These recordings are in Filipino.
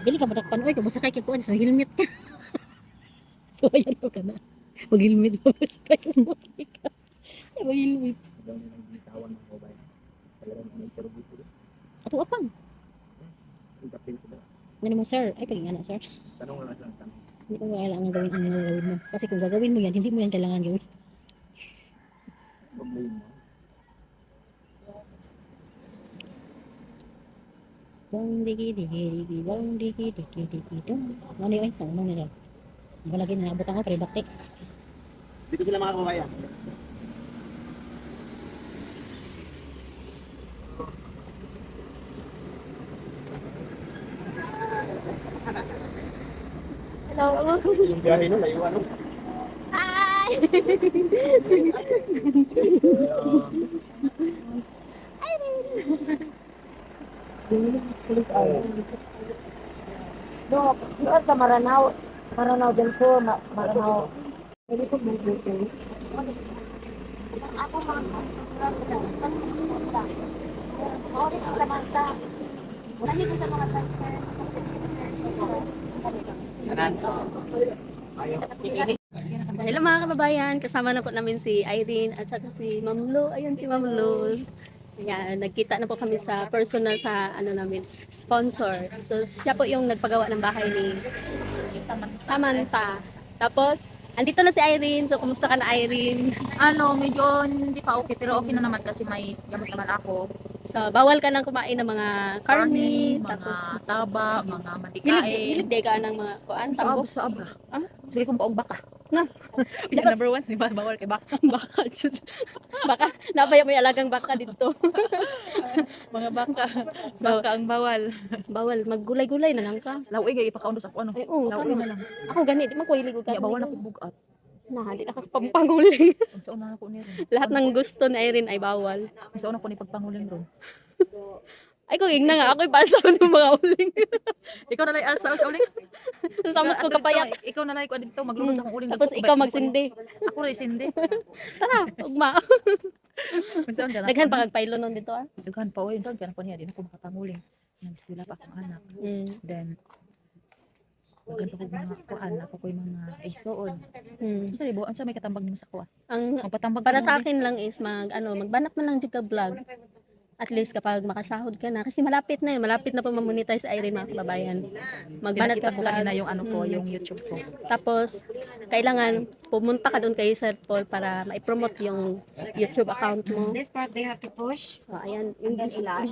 Dili ka madakpan oy kung masakay ka kuan sa helmet ka. So ayan ka na. Mag-helmet ka masakay ka sa motor ka. Ay, mag-helmet. Ato apang. Ano mo sir? Ay paging ana sir. Hindi ko kailangan gawin ang gagawin mo. Kasi kung gagawin mo yan, hindi mo yan kailangan gawin. Dong digi digi digi dong digi digi digi dong. Ano yun? Ano nila? Balagi na nabutang ko pre bakti. Dito sila mga kababayan. Hello. Yung biyahe nun, layuan nun. Hi. Pulis ay. No, isa sa Maranao. Maranao del Sur, Maranao. Pwede ko mag-video. Ako mga Sorry sa Samantha. Wala ko sa mga transfer. Kanan. Ayaw. So, hello mga kababayan, kasama na po namin si Irene at saka si Ma'am Lo. Ayun si Ma'am Lo. Ayan, nagkita na po kami sa personal sa ano namin, sponsor. So siya po yung nagpagawa ng bahay ni Samantha. Tapos, andito na si Irene. So kumusta ka na Irene? Ano, medyo hindi pa okay, pero okay na naman kasi may gamot naman ako. So bawal ka nang kumain ng mga karne, Mga tapos taba, mga hilig matikain. di ka ng mga kuan, Sa tambok. sa abra. Ah? Sige kung paog baka. Na. Yan number 1, di ba? Bawal kay baka. Baka, jud. Baka, napaya mo yung alagang baka dito. Mga baka. So, Baka ang bawal. bawal, maggulay-gulay na lang ka. Lawi kay ipakaundos ako ano. Ay, oo, Lawi kano. na lang. Ako gani, di man ko hilig og Kaya bawal na karne. ko bugat. Na, di na pagpanguling. Unsa una na ko ni ron. Lahat ng gusto ni Irene ay bawal. Unsa una ko ni pagpanguling ron. Ay, kung igna nga, ako'y palsa ng mga uling. Ikaw na lay alsa sa uling. Ang samot ko kapayat. Ikaw na lay ko dito maglulod sa akong uling. Tapos ikaw magsindi. Ako rin sindi. Tara, ugma. Unsa ka na? Daghan pa kag pailo nun dito ah. Daghan pa oy, unsa ka na ko niya, di na ko makapanguling. Nag-eskwela pa akong anak. Mm. Then daghan pa ko mga kuan, ako ko'y mga igsoon. Mm. Unsa ibo, unsa may katambag nimo sa kuha? Ang Magpatambag para ka sa mo, akin lang is magbanat man lang jud ka vlog. At least kapag makasahod ka na kasi malapit na malapit na po ma-monetize si Irene mga kababayan. Magbanat ka Pinakita ko vlog. kanina yung ano ko, yung YouTube ko. Tapos kailangan pumunta ka doon kay Sir Paul para ma-promote yung YouTube account mo. This part they have to push. So ayan, English na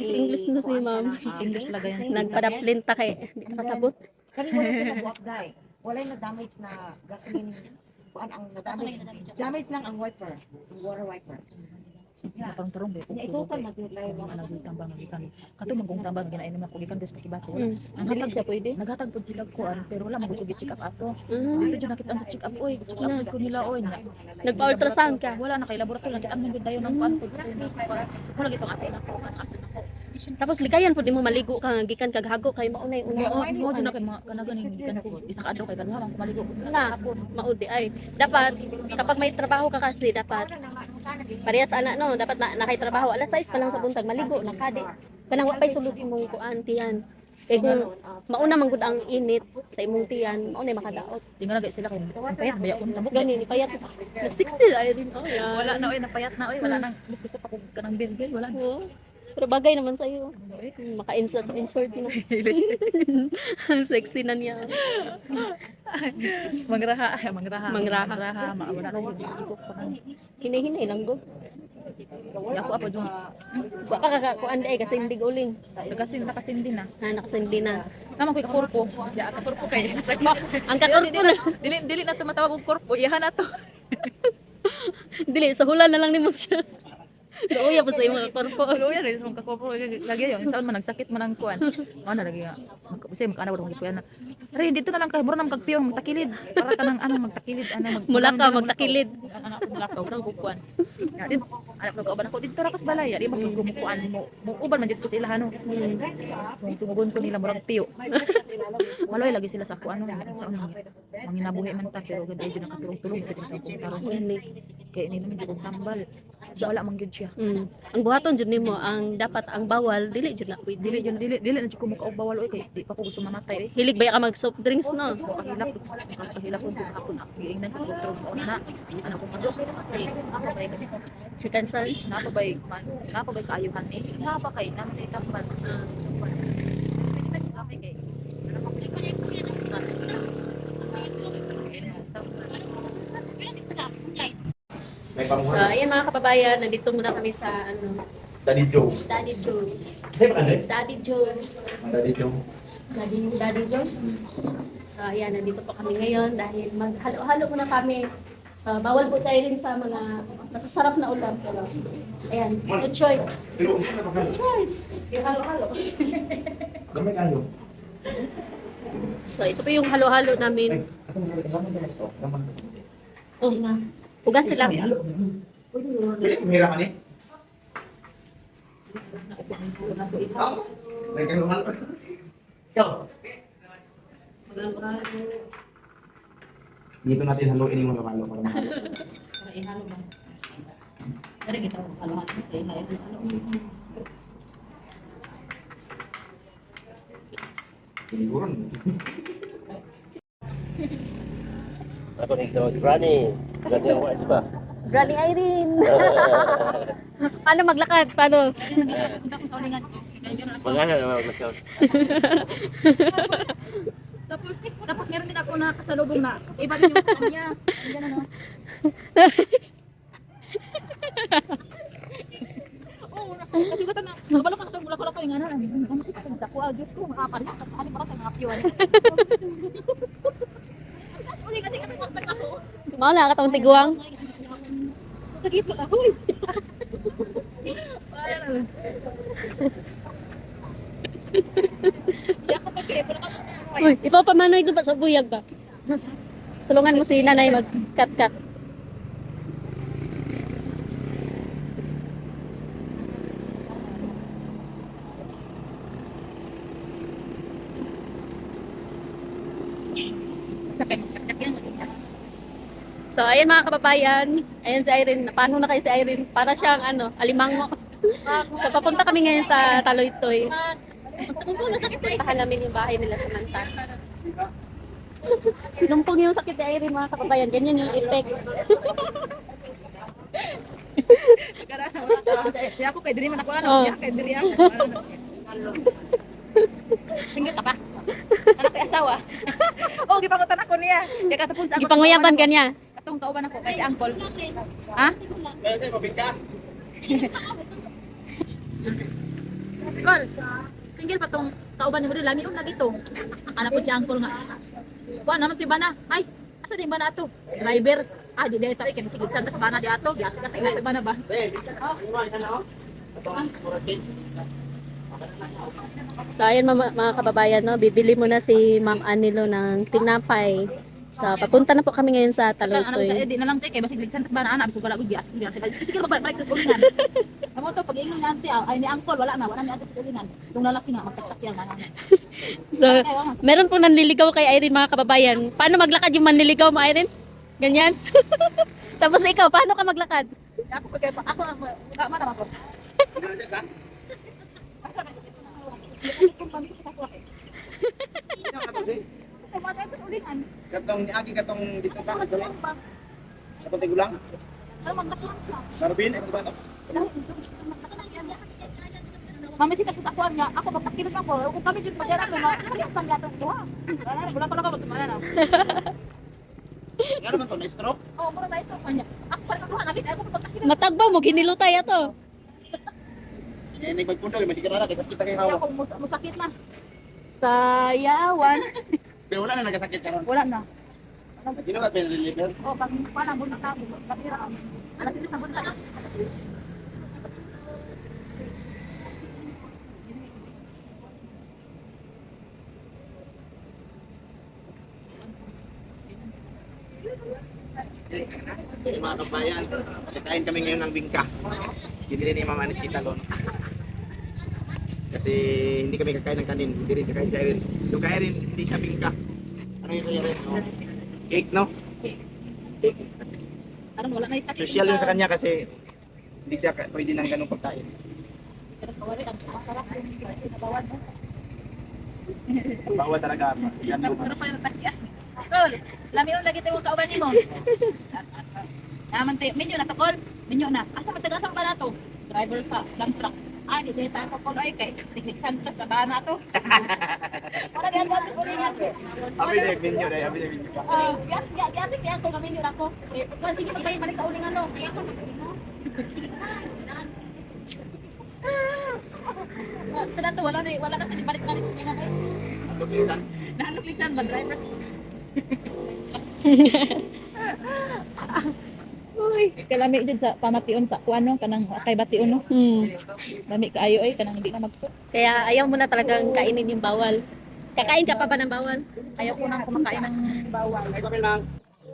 si Ma'am. English talaga yan. Nagpadaplinta kay di ka kasabot. Kani wala siya mabuak dai. Wala na damage na gasoline. Kuan ang damage. Damage lang ang wiper, ang water wiper. Napang tarong ba? Nya ito kan maglay Mga nagtambang nagikan. Kato magong tambang ginain naman ko gikan des pakibato. Mm. Dili siya pwede. Naghatag pud sila kuan pero wala magusog check up ato. Mm. Dito jud nakita ang check up oy, check up ko nila oy. Nagpa-ultrasound ka. Wala na kay laboratory nakita ang dayon ng kuan pud. Wala gito ate na ko. Tapos likayan pud mo maligo ka nga gikan kag hago kay maunay una. Mo din na kay mga kanaganing gikan ko isa ka adlaw kay kanha man maligo. Na, maudi ay. Dapat kapag may trabaho ka kasi dapat parehas ana no, dapat na nakay trabaho alas 6 pa lang sa buntag maligo na kadi. Kanang wa pay sulod imong kuan tiyan. Kay kung mauna man gud ang init sa imong tiyan, maunay makadaot. Tingala gay sila kay payat baya ko tambok. Gani ni payat. Nagsiksil ay din oh. Yan. Wala na oy napayat na oy wala nang gusto pa ko kanang bilbil wala na. Oo. Pero bagay naman sa iyo. Maka-insert na. Ang sexy na niya. Mangraha. Mangraha. Wala na yung ikot pa kan. Hinay-hinay lang go. Ako apo yung Baka kakakuan di ay kasi hindi uling. nakasindi na. Ha, nakasindi na. Naman ko korpo. Ya korpo kay. Ang kakorpo na. Dili na tumatawag og korpo. Iyahan na to. Dili, sa hula na lang ni mo siya. Nauya po sa imong korpo. Luya rin sa mga korpo lagi yon. Saan man nagsakit man ang kuan. Ano lagi nga. Kasi makana wala ko yan. Pero dito na lang kay mura na magpiyon magtakilid. Para ka nang magtakilid Mula ka magtakilid. Anak ko mula ka ug kuan. Anak ko ba ako dito ra kas balay. Di magkumukuan mo. Uban man dito sila ano. Sumugon ko nila murag piyo. Maloy lagi sila sa kuan sa ano. Manginabuhi man ta pero gid ay nakatulong-tulong sa dito karon. Ini. Kaya ini naman jud tambal. So wala man gyud siya. Ang buhaton jud nimo, ang dapat ang bawal dili jud na pwede. Dili na jud ko muka og bawal oy kay di pa ko gusto mamatay eh. Hilig ba ka mag soft drinks no? Ko kahilap ko ako na giingnan ko doktor ko na. Ano ko madok eh. Ako kay kasi Chicken sandwich. napabay kaayuhan ni. Napa kay namatay tamban. Napay kay. May So, panguhan. ayan mga kababayan, nandito muna kami sa Daddy Joe. Daddy Joe. Kasi ba kanday? Daddy Joe. Daddy Joe. Daddy Joe. So, ayan, nandito po kami ngayon dahil maghalo-halo muna kami. So, bawal po sa rin sa mga masasarap na ulam. Pero, ayan, no choice. Pero ano ba No choice. Yung halo-halo. Gamay kayo. So, ito po yung halo-halo namin. Oh, nga. Ugas sila. Pwede kumira ka ni? May kaluhan. Ikaw. Dito natin haluin yung mga halo para mahalo. Siguro. Ako nito, Granny. Granny ako, di ba? Granny Irene. Paano maglakad? Paano? Magana naman mag-count. Tapos meron din ako na kasalubong na iba din yung sa kanya. Ganyan ano. Oh, kasi gata na. Nabalo ka mula ko yung ano. Ano si sa kuha, Diyos ko, makapal na kasi para kay mga piwan. Uli kasi kontak ako. Mao na katong tiguang. Sakit pa ako. Uy, ipapamanoy doon ba sa buyag ba? Tulungan mo si nanay mag-cut-cut. Sakit yan. So, ayan mga kababayan. Ayan si Irene. Paano na kayo si Irene? Para siyang alimango. So, papunta kami ngayon sa Taloytoy. Puntahan namin yung bahay nila sa Manta. Sinumpong yung sakit ni Irene mga kababayan. Ganyan yung effect. Kaya ako kay diri man ako ano, Oh. kaya diri ako. Single ka pa? Anak kay asawa. Oh, gipangutan ako niya. Kaya katapos ako. Ipanguyaban ka niya. Katong kauban ako kay si Uncle. Ha? Kaya sa'yo, mabigka. Call. Single pa tong kauban ni mo din lami una dito. Anak ko si Uncle nga. Kuan naman ti bana. Ay, asa din bana ato? Driver. Ah, di dito kay sige sa bana di ato. Di ato kay bana ba? Iwan ka na, oh. Ito, muratin. So, ayan mga kababayan, no? Bibili muna si Ma'am Anilo ng tinapay. So, papunta na po kami ngayon sa Sa ano sa Taloytoy. edi na lang tay kay basig ligsan bana ana bisog wala gud giat. Sige magbalik sa ulingan. Amo to pag ingon nanti ay ni Uncle wala ni ato sa ulingan. Yung lalaki na magtaktak yan na. So, meron po nanliligaw kay Irene mga kababayan. Paano maglakad yung manliligaw mo, Irene? Ganyan? Tapos ikaw, paano ka maglakad? Ako kay ako tama naman ko. Pinagad ka? Isa ka to, si. Katong niagi katong dito ka, katong katong tigulang. Sarbin, ito ba ito? Mami sila sa akuan niya, ako magpakilot ako. Kung kami jud magdara ko, magpakilot niya itong duha. Wala ko na ba tumana na. Nga naman to, na-stroke? Oh, mura na istop niya. Ako pa rin duha, nakita ako magpakilot. Matagbaw mo, ginilutay ato. Hindi magpunta, may sigurada, kasi kita kayo Kaya hawak. ako musakit na. Sayawan. Pero wala na nagasakit ka ron. Wala na. Ginugat pa yung reliever. Oh, pag parang bunak ako, bakira ako. Anak sila sa bunak. Jadi mga kabayan, kain kami ngayon ng bingka. Hindi ni Mama Anisita Lon. Kasi hindi kami kakain ng kanin, hindi rin kakain sa Irene. Yung kay Irene, hindi siya bingka. Ano yung sa Irene? No? Cake, no? Parang wala na yung sakit. Social yun sa kanya kasi Hindi siya pwede ng ganung pagkain. Pero kawari, ang masarap yung pinabawan mo. Bawal talaga. Yan yung Pero pa yung takya. Tol, lami yung lagi tayo kauban mo. Naman tayo, minyo na to, Kol. Minyo na. Asa matagasang ba na to? Driver sa dump truck. Ah, di tayo tayo Kol. Ay, kay Siglik Santos sa ba na to? Wala diyan ba ito ulingan? Abi na video na, abi na video. Yati kaya ako kami yun ako. Eh, kung sige magpahimbalik sa ulingan no. Ito na to, wala kasi balik-balik sa ulingan eh. Nahalukliksan ba drivers? Uy. Kalami dyan sa pamation sa kuano kanang kay bation no. Lami kaayo ay kanang hindi na magso. Kaya ayaw mo na talagang kainin yung bawal. Kakain ka pa ba ng bawal? Ayaw ko nang kumakain ng bawal. Ay, kami lang.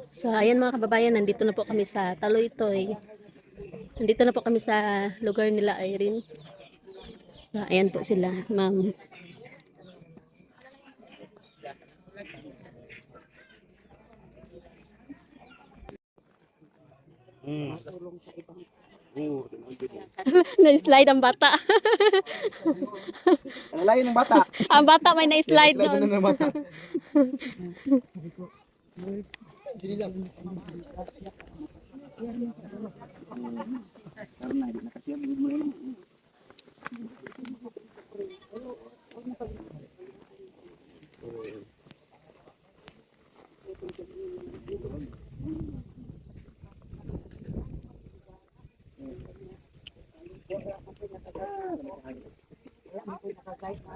So, ayan mga kababayan, nandito na po kami sa Taloytoy. Nandito na po kami sa lugar nila Irene. So, ayan po sila, ma'am. Na-slide ang bata. Ang layo ng bata. Ang bata may na-slide Slide na doon. ng bata.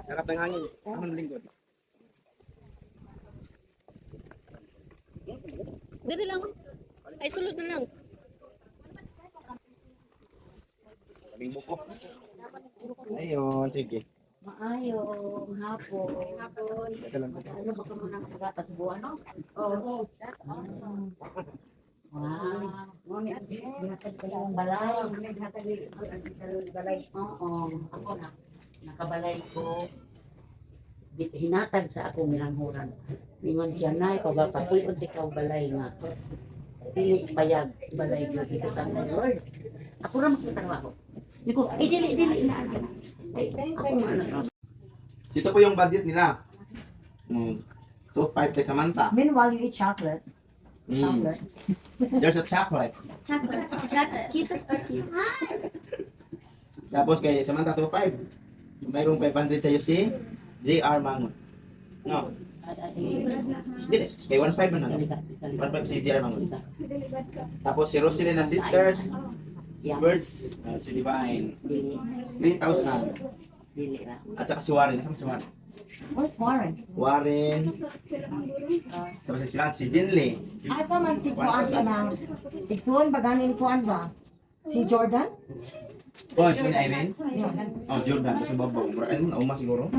Harap ng hangin. Ako ng lingkod. Dito lang. Ay, sulod na lang. Kaming buko. Ayun, sige. Maayong hapon. Ito lang. Ano ba ka muna nakagatas buwan, no? Oo. Wow. Ngunit, binatag ko yung balay. Oo. Ako na. Nakabalay ko. Hinatag sa akong minanghuran. Mingon siya na, ikaw ba patiod ikaw balay nga. Dili payag balay ko dito sa mga Lord. Ako na magtatrabaho. Hindi ko, dili na. Ay, ako nga na. Ito po yung budget nila. 2.5 kay Samantha. Meanwhile, you eat chocolate. Mm. There's a chocolate. Chocolate. Kisses or kisses? Tapos kay Samantha 2.5. Mayroong 500 sa'yo si JR Mangon. No. Hindi. Kay 1.5 na lang. 1.5 si JR Mangon. Tapos si Roselyn and Sisters. Birds. Si Divine. 3,000. Dili na. At saka si Warren. Nasaan si Warren? Where's Warren? Warren. Tapos si Silan. Si Jinli. Asa man si Kuan ka na? Tigsuon ba gani ni Kuan ba? Si Jordan? Oh, si Irene. Yun. Oh, Jordan. Tapos si Babaw. Ano? Uma siguro.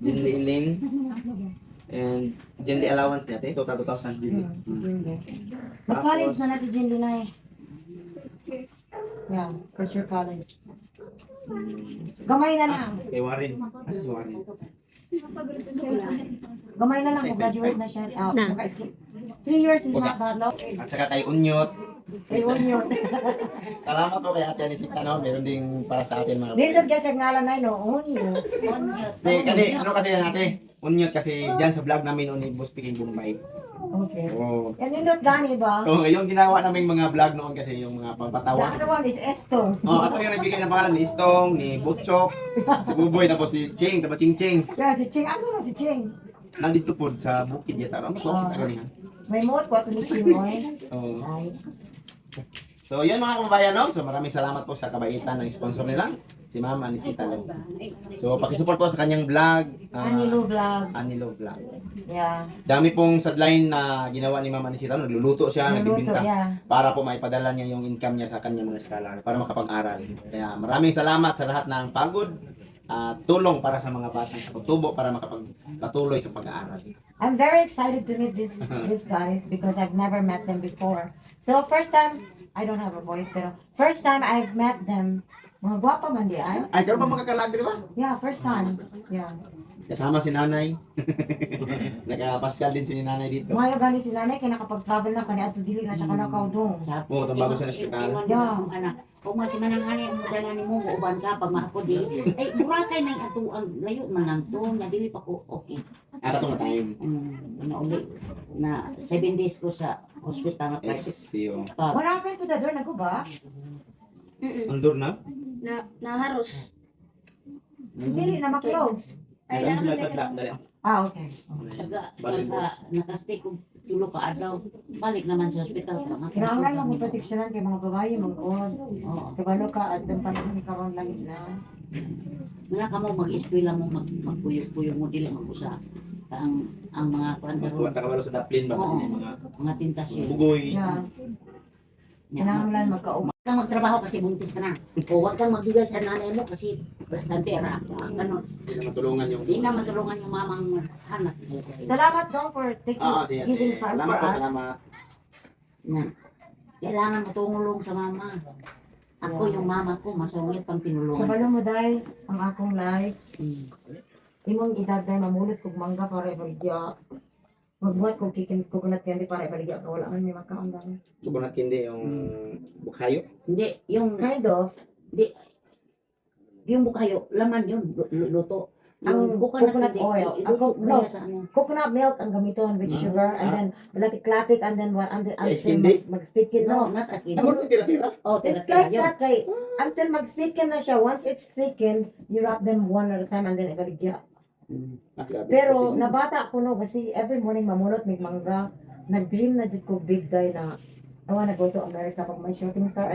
Jinli Lin. And Jinli allowance niya. Total 2,000 Jinli. Mag-college na natin Jinli na eh. Yeah, first year college. Gamay na lang. Kay Warren. Asa si Warren? Gamay na lang kung graduate na siya. Na. 3 years is not that long. At saka kay Unyot. Ayun yun. Salamat po kay Ate Anisita, no? Meron ding para sa atin mga Dito ka siya ngalan na yun. Unyo. Hindi, ano kasi yan ate? Unyot kasi dyan sa vlog namin ni Boss Picking Bombay. Okay. Oo. Yan nindot gani ba? So, yung ginawa naming mga vlog noon kasi yung mga The pampatawa. other one is Esto. Oh, ako yung nagbigay ng pangalan ni Istong, ni Butchok, si Buboy, tapos si Ching, tapos Ching Ching. Yeah, si Ching. Ano ba si Ching? Nandito po sa bukid yata. Ano po? Sa kanya. May mood ko ito ni Ching, oy. Oo. Ay. So, yun mga kababayan, no? So, maraming salamat po sa kabaitan ng sponsor nila, si Mama Anisita. No? So, pakisupport po sa kanyang vlog. Anilo vlog. Anilo Vlog. Yeah. Dami pong sideline na ginawa ni Mama Anisita. Nagluluto siya, Naluto, nagbibinta. yeah. Para po maipadala niya yung income niya sa kanyang mga eskwela para makapag-aral. Kaya maraming salamat sa lahat ng pagod at tulong para sa mga batang tubo para makapagpatuloy sa pag-aaral. I'm very excited to meet these guys because I've never met them before. So first time, I don't have a voice, pero first time I've met them Mga gwapa man di ay. Ay, karon pa makakalag di ba? Yeah, first time. Yeah. Kasama si nanay. Nakapaskal din si nanay dito. Mga gani si nanay kaya nakapag-travel na kani ato dili na siya kalakaw dong. Oo, itong bago sa ospital. Yeah. Anak, kung mas manangani ang dala ni mo, uban ka, pag maako dili. Ay, burakay na yung ato, ang layo man lang to, na dili pa ko, okay. At atong time. Ano uli, na 7 days ko sa hospital na private. SCO. Pag, What happened to the door na ko ba? Ang door na? Naharos. Dili na ma-close. Ay, Alam sila naman tatla. Dali. Ah, okay. nakastay ko tulo ka adlaw, balik naman sa hospital. Kinahanglan lang mo proteksyonan kay mga babae mangod. Oo. Kabalo ka at ang panahon karon langit na. Wala ka mo mag-eskwela mo, magpuyog-puyog mo, dili mo sa ang mga Magkuha kwanta ta kabalo sa daplin ba kasi Oo. mga mga tintasyon. bugoy. Yeah. Kinahanglan magkauma. Huwag kang magtrabaho kasi buntis ka na. O huwag kang magbigay sa nanay mo kasi basta pera. Ganun. Hindi na matulungan yung... Hindi na matulungan yung mamang anak. Salamat dong for taking Sige. giving time Salamat for po, us. salamat. Na, kailangan matulong sa mama. Ako yung mama ko, masungit pang tinulungan. Kabalo mo dai ang akong life. Hmm. Imong edad dai mamulot kog mangga para ibaligya. Magbuhat kog kikin coconut candy para ibaligya ka wala man may makaon. Coconut candy yung bukhayo. Hindi, yung, Kind of. di, yung bukayo, laman yun, luto. Ang Yung coconut oil, ang iluto mo no. yan sa ano. Coconut milk ang gamiton with sugar and then latik-latik and then what and then Yes, until hindi. mag-sticken No, no. not as in. Ako sa tira-tira. Oh, It's tira-tira like yun. that kay until mag-sticken na siya. Once it's thickened, you wrap them one at a time and then ibaligya. Pero nabata ko no kasi every morning mamulot mig mangga. Nag-dream na jud ko big day na I wanna go to America pag may shooting star.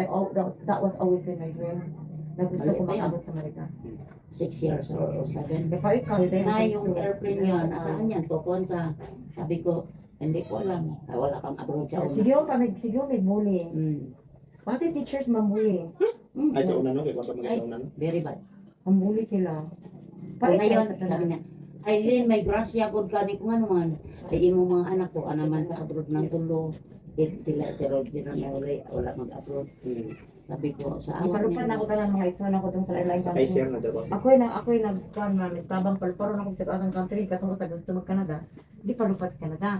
That was always been my dream. Na gusto ko makabot sa Amerika. 6 years or 7. Kaya pa ikaw, then Na yung airplane yun, nasaan yan, pupunta. Sabi ko, hindi ko alam. Ay, wala kang abroad siya. Sige may muli. Pati teachers mamuli. Ay, sa una no? Kaya kung mga sa una no? Very bad. Mamuli sila. Ngayon, sabi niya, Aileen, may grasya ko kani kung ano man. Sa imo mga anak ko, anaman sa abroad ng tulo. Sila, si Roger na wala mag-abroad. Sabi ko, sa awan Ipalupan ako tanan mga igsoon ako tong sa airline Kay country. share na daw. Ako'y nagkuhan na nagtabang palparo na ako sa asang country katong sa gusto mag-Canada. Di palupat sa Canada.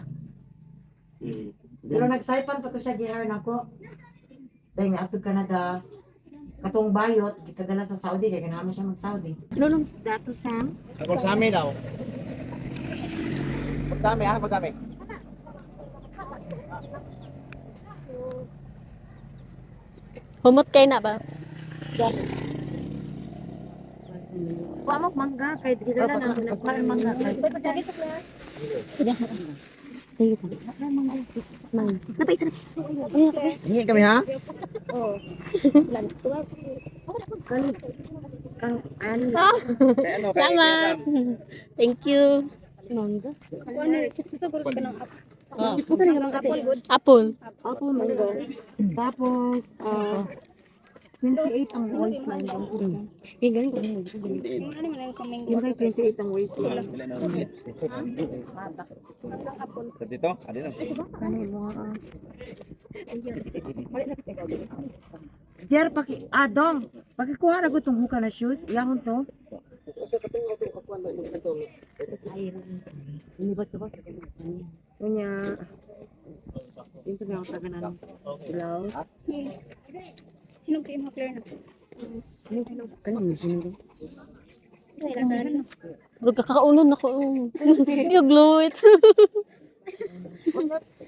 Pero nagsaipan pa ko siya gihar nako. Dahil nga atog Canada, katong bayot, gipadala sa Saudi, kaya ganahan siya mag-Saudi. Lulong. Dato Sam. Ako sa amin daw. Sa amin, ha? Sa amin. Humot kay na ba? Kuha mo mangga, kay gidala na ako nagkuhan mangga. Hingi kami ha? Kang ano, Kay ano? Kay Salamat. Thank you. Mangga. Apple. apple mango. Tapos, 28 ang waistline. Yung kay 28 ang waistline. Dito? Adi na. Ano mo Jer, dong, pakikuha na gutong huka na shoes. Iyamon to. Kunya. Ito na ang taganan. Blouse. Sino kayo makler na? Kanino sino? Magkakaunon ako. Yung gluit.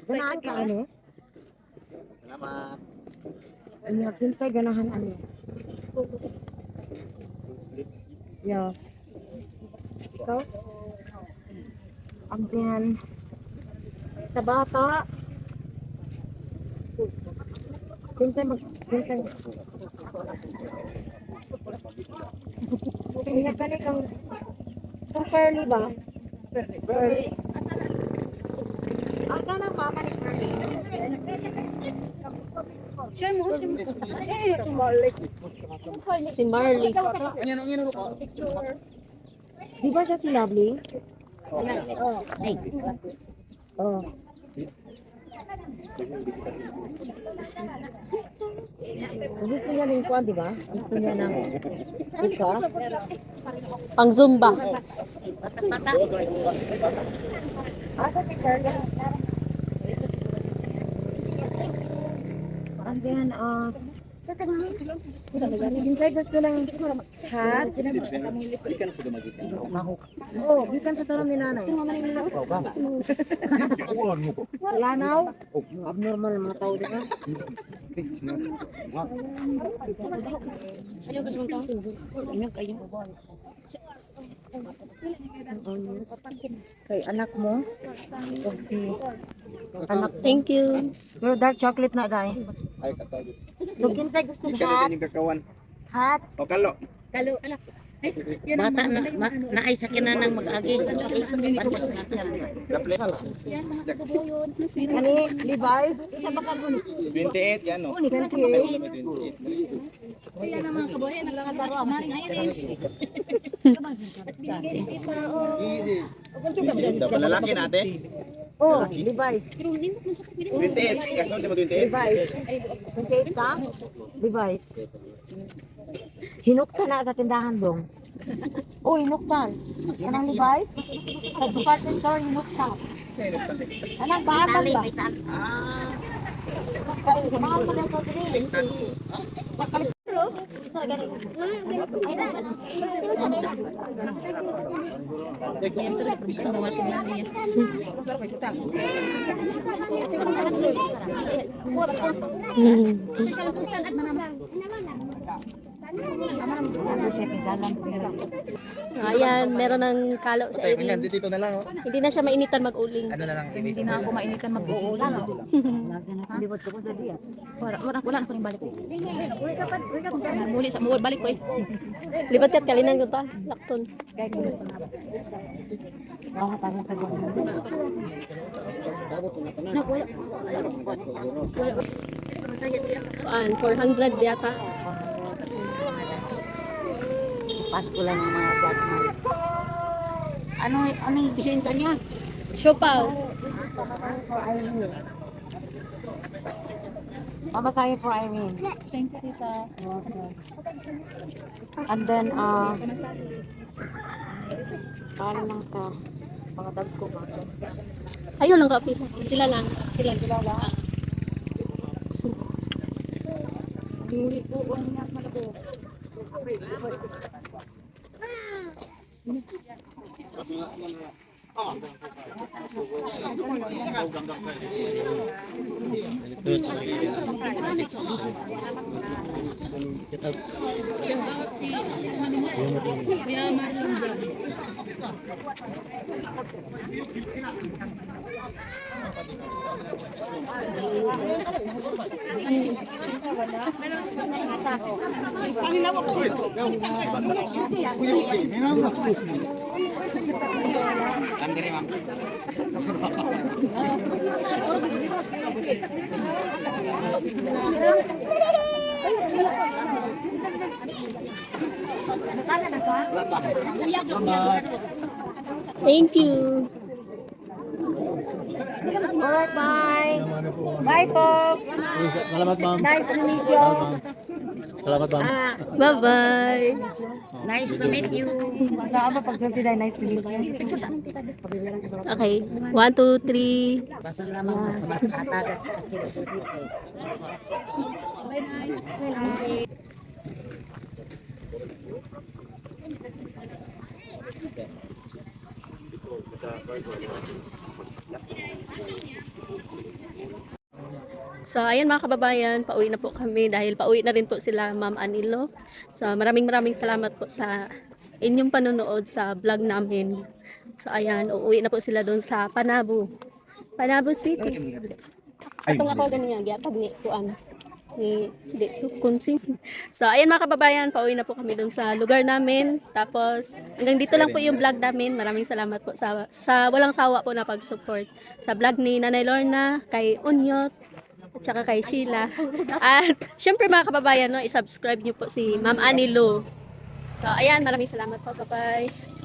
Ganahan ka ano? Salamat. Ano, kinsay ganahan ano? Yeah. Ikaw? Ang yan. Sa bata. Kinsay kinsay. Kaya ka kang curly ba? Curly. Asa na mama ni Curly? Si Marley. Di ba siya si Lovely? Ay, Oh. Gusto niya ng kuwan, di ba? Gusto niya ng suka. Pang Zumba. And then, hintay gusto ng hat. Oh, gikan sa tarong ni nanay. Lanaw? Abnormal mga tao din. Kay anak mo? O si anak mo? Thank you. Pero dark chocolate na dahil. So, kintay gusto ng hat. Hat. O kalo. Bata na, naay sa kinanang mag-agi. Kani, Levi's. 28 yan o. 28. Lalaki natin. Oh, Levi's. 28. Kaso di mo 28. Levi's. 28 ka? Levi's. Hinukta na sa tindahan dong. Oh, hinuktan. Anong Levi's? Sa department store, hinuktan. Anong bahasan ba? Kaya, mahal mo na ito. Sa kalit. So, ayan, meron ng kalo sa Erin. Dito na lang. Hindi na siya mainitan mag-uling. Ano na lang. Hindi na ako mainitan mag-uulan. Wala na ko rin balik. Muli sa balik ko eh. Libat kat kalinan ko ta, Lakson. Kuan, 400 yata. Pasko lang ang mga Batman. Ano yung bisenta niya? Siopaw. Mamasahe for Irene. Thank you, tita. And then, para lang sa mga tag ko. Ayun lang kapit. Sila lang. Sila lang. Thank you. Alright, bye. Bye, folks. Salamat, ma'am. Nice to meet you. Salamat, ma'am. Bye-bye. Nice to meet you. Saan ba pagsulti dahil nice to meet you? Okay. 1, 2, 3. Salamat sa mga atagat. So, ayan mga kababayan, pauwi na po kami dahil pauwi na rin po sila Ma'am Anilo. So, maraming salamat po sa inyong panonood sa vlog namin. So, ayan, uuwi na po sila doon sa Panabo. Panabo City. Atong ako ganyan, gyapag ni kuan ni Kunsing. So, ayan mga kababayan, pauwi na po kami doon sa lugar namin. Tapos, hanggang dito lang po yung vlog namin. Maraming salamat po sa walang sawa po na pag-support sa vlog ni Nanay Lorna, kay Unyot, at saka kay Sheila. At syempre mga kababayan, no, i-subscribe niyo po si Ma'am Anilo. So, ayan, maraming salamat po. Bye-bye.